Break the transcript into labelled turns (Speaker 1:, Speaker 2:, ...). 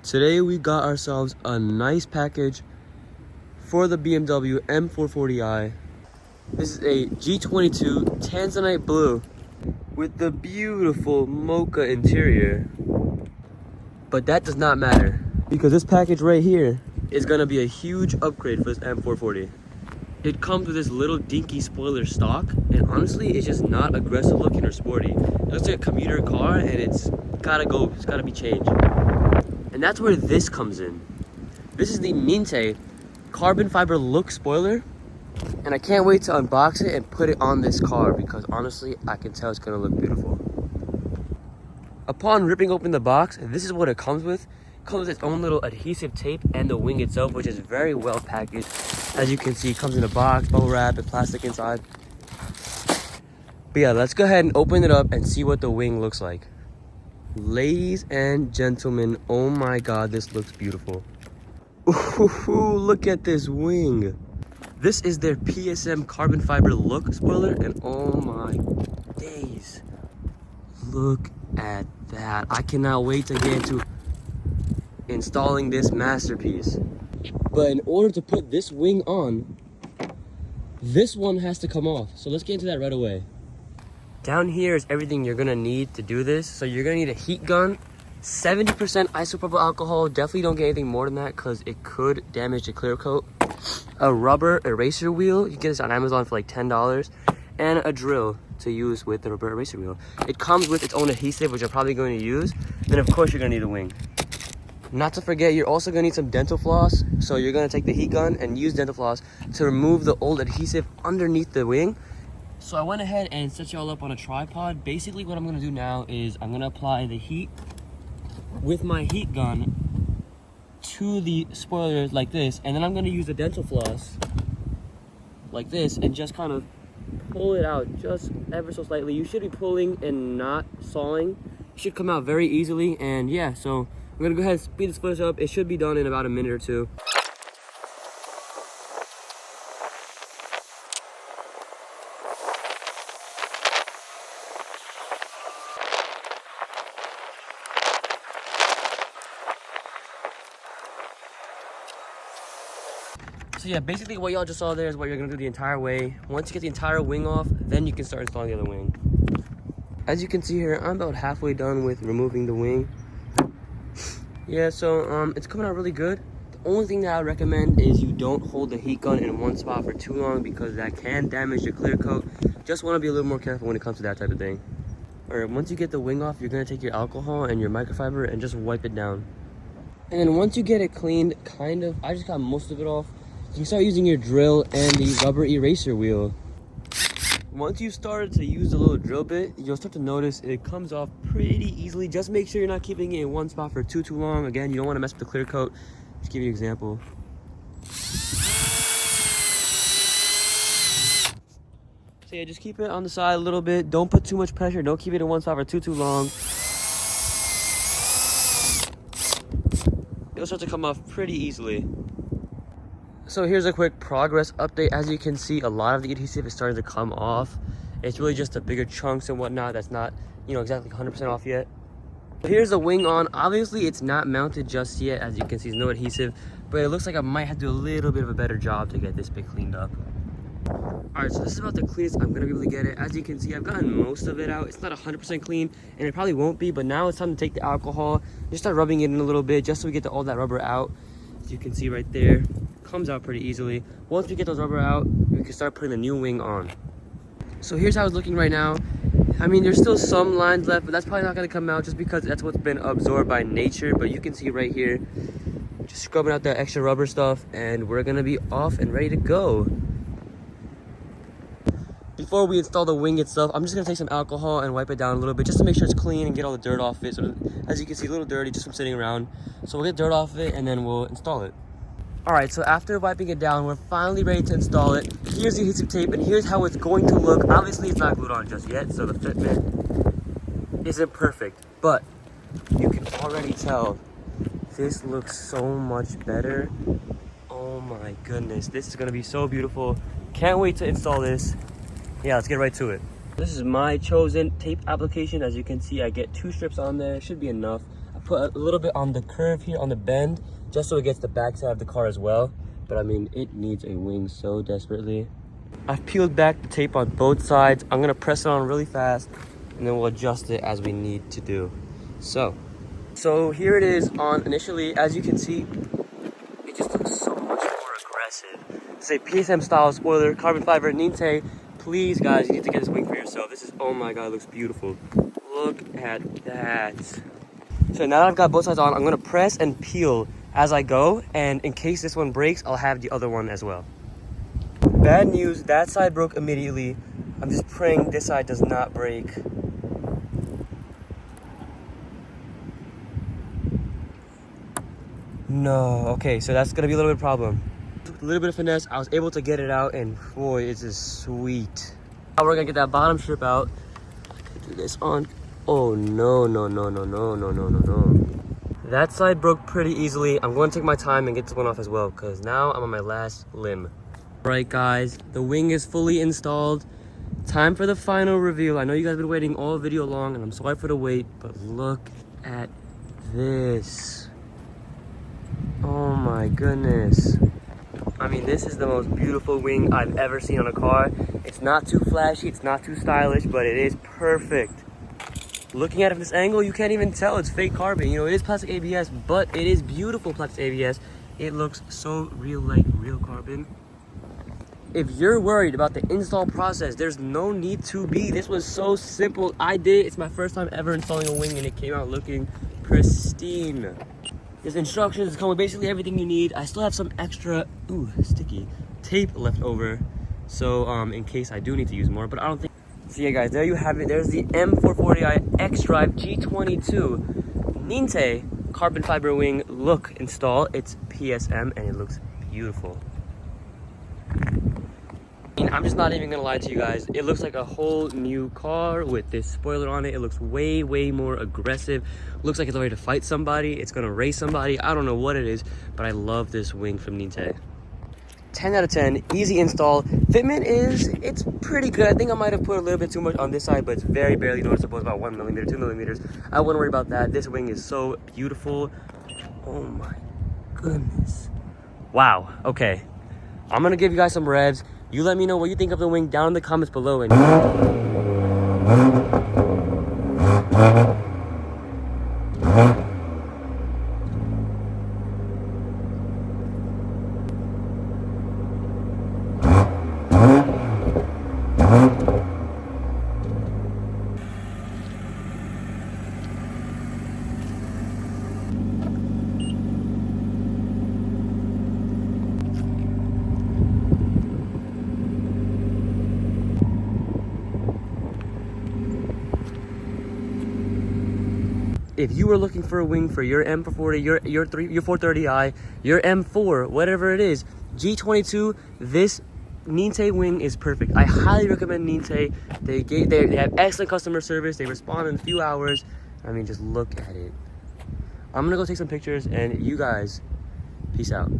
Speaker 1: Today we got ourselves a nice package for the BMW M440i. This is a G22 Tanzanite blue with the beautiful mocha interior. But that does not matter because this package right here is gonna be a huge upgrade for this M440. It comes with this little dinky spoiler stock, and honestly, it's just not aggressive looking or sporty. It looks like a commuter car, and it's gotta be changed. And that's where this comes in. This is the Ninte carbon fiber look spoiler, and I can't wait to unbox it and put it on this car because honestly, I can tell it's gonna look beautiful. Upon ripping open the box, this is what it comes with. It comes with its own little adhesive tape and the wing itself, which is very well packaged. As you can see, it comes in a box, bubble wrap, and plastic inside. But yeah, let's go ahead and open it up and see what the wing looks like. Ladies and gentlemen, oh my god, this looks beautiful. Ooh, look at this wing. This is their PSM carbon fiber look spoiler, and oh my days, look at that. I cannot wait to get into installing this masterpiece. But in order to put this wing on, this one has to come off. So let's get into that right away. Down here is everything you're gonna need to do this. So you're gonna need a heat gun, 70% isopropyl alcohol. Definitely don't get anything more than that because it could damage the clear coat. A rubber eraser wheel. You can get this on Amazon for like $10. And a drill to use with the rubber eraser wheel. It comes with its own adhesive, which I'm probably going to use. Then of course you're gonna need a wing. Not to forget, you're also gonna need some dental floss. So you're gonna take the heat gun and use dental floss to remove the old adhesive underneath the wing. So I went ahead and set y'all up on a tripod. Basically what I'm gonna do now is I'm gonna apply the heat with my heat gun to the spoiler like this, and then I'm gonna use the dental floss like this and just kind of pull it out just ever so slightly. You should be pulling and not sawing. It should come out very easily, and yeah, so I'm gonna go ahead and speed this footage up. It should be done in about a minute or two. So yeah, basically what y'all just saw there is what you're gonna do the entire way. Once you get the entire wing off, then you can start installing the other wing. As you can see here, I'm about halfway done with removing the wing. Yeah, so it's coming out really good. The only thing that I recommend is you don't hold the heat gun in one spot for too long because that can damage the clear coat. Just want to be a little more careful when it comes to that type of thing. Alright, once you get the wing off, you're gonna take your alcohol and your microfiber and just wipe it down. And then once you get it cleaned, I just got most of it off. You can start using your drill and the rubber eraser wheel. Once you started to use the little drill bit, you'll start to notice it comes off pretty easily. Just make sure you're not keeping it in one spot for too long. Again, you don't want to mess with the clear coat. Just give you an example. So yeah, just keep it on the side a little bit. Don't put too much pressure. Don't keep it in one spot for too long. It'll start to come off pretty easily. So here's a quick progress update. As you can see, a lot of the adhesive is starting to come off. It's really just the bigger chunks and whatnot that's not, exactly 100% off yet. Here's the wing on. Obviously, it's not mounted just yet. As you can see, there's no adhesive, but it looks like I might have to do a little bit of a better job to get this bit cleaned up. Alright, so this is about the cleanest I'm gonna be able to get it. As you can see, I've gotten most of it out. It's not 100% clean, and it probably won't be, but now it's time to take the alcohol, just start rubbing it in a little bit, just so we get all that rubber out. As you can see right there, comes out pretty easily. Once we get those rubber out, we can start putting the new wing on. So here's how it's looking right now. I mean, there's still some lines left, but that's probably not gonna come out just because that's what's been absorbed by nature. But you can see right here, just scrubbing out that extra rubber stuff, and we're gonna be off and ready to go. Before we install the wing itself, I'm just gonna take some alcohol and wipe it down a little bit just to make sure it's clean and get all the dirt off it. So as you can see, a little dirty just from sitting around. So we'll get dirt off it and then we'll install it. Alright, so after wiping it down, we're finally ready to install it. Here's the adhesive tape and here's how it's going to look. Obviously it's not glued on just yet, so the fitment isn't perfect. But you can already tell this looks so much better. Oh my goodness, this is gonna be so beautiful. Can't wait to install this. Yeah, let's get right to it. This is my chosen tape application. As you can see, I get 2 strips on there. Should be enough. put a little bit on the curve here, on the bend, just so it gets the backside of the car as well. But I mean, it needs a wing so desperately. I've peeled back the tape on both sides. I'm gonna press it on really fast, and then we'll adjust it as we need to do. So here it is on initially. As you can see, it just looks so much more aggressive. It's a PSM style spoiler, carbon fiber, Ninte. Please, guys, you need to get this wing for yourself. This is, oh my God, it looks beautiful. Look at that. So now that I've got both sides on, I'm gonna press and peel as I go, and in case this one breaks, I'll have the other one as well. Bad news, that side broke immediately. I'm just praying this side does not break. No, okay, so that's gonna be a little bit of a problem. A little bit of finesse, I was able to get it out, and boy, it's just sweet. Now we're gonna get that bottom strip out. Do this on. Oh no, no, no, no, no, no, no, no, no. That side broke pretty easily. I'm going to take my time and get this one off as well, because now I'm on my last limb. Right, guys, the wing is fully installed. Time for the final reveal. I know you guys have been waiting all video long, and I'm sorry for the wait, but look at this. Oh my goodness. I mean, this is the most beautiful wing I've ever seen on a car. It's not too flashy, it's not too stylish, but it is perfect. Looking at it from this angle, you can't even tell it's fake carbon. You know, it is plastic ABS, but it is beautiful plastic ABS. It looks so real, like real carbon. If you're worried about the install process, there's no need to be. This was so simple. I did it. It's my first time ever installing a wing, and it came out looking pristine. There's instructions, come with basically everything you need. I still have some extra, sticky tape left over. So in case I do need to use more, but I don't think. So yeah, guys, there you have it. There's the M440i X-Drive G22 Ninte carbon fiber wing look install. It's PSM, and it looks beautiful. I'm just not even gonna lie to you guys. It looks like a whole new car with this spoiler on it. It looks way, way more aggressive. Looks like it's ready to fight somebody. It's gonna race somebody. I don't know what it is, but I love this wing from Ninte. 10 out of 10, easy install. Fitment it's pretty good. I think I might have put a little bit too much on this side, but it's very barely noticeable. It's about 1 millimeter, 2 millimeters. I wouldn't worry about that. This wing is so beautiful. Oh my goodness. Wow, okay. I'm gonna give you guys some revs. You let me know what you think of the wing down in the comments below. And if you were looking for a wing for your M440, your 430i, your M4, whatever it is, G22, this Ninte wing is perfect. I highly recommend Ninte. They have excellent customer service. They respond in a few hours. I mean, just look at it. I'm gonna go take some pictures, and you guys, peace out.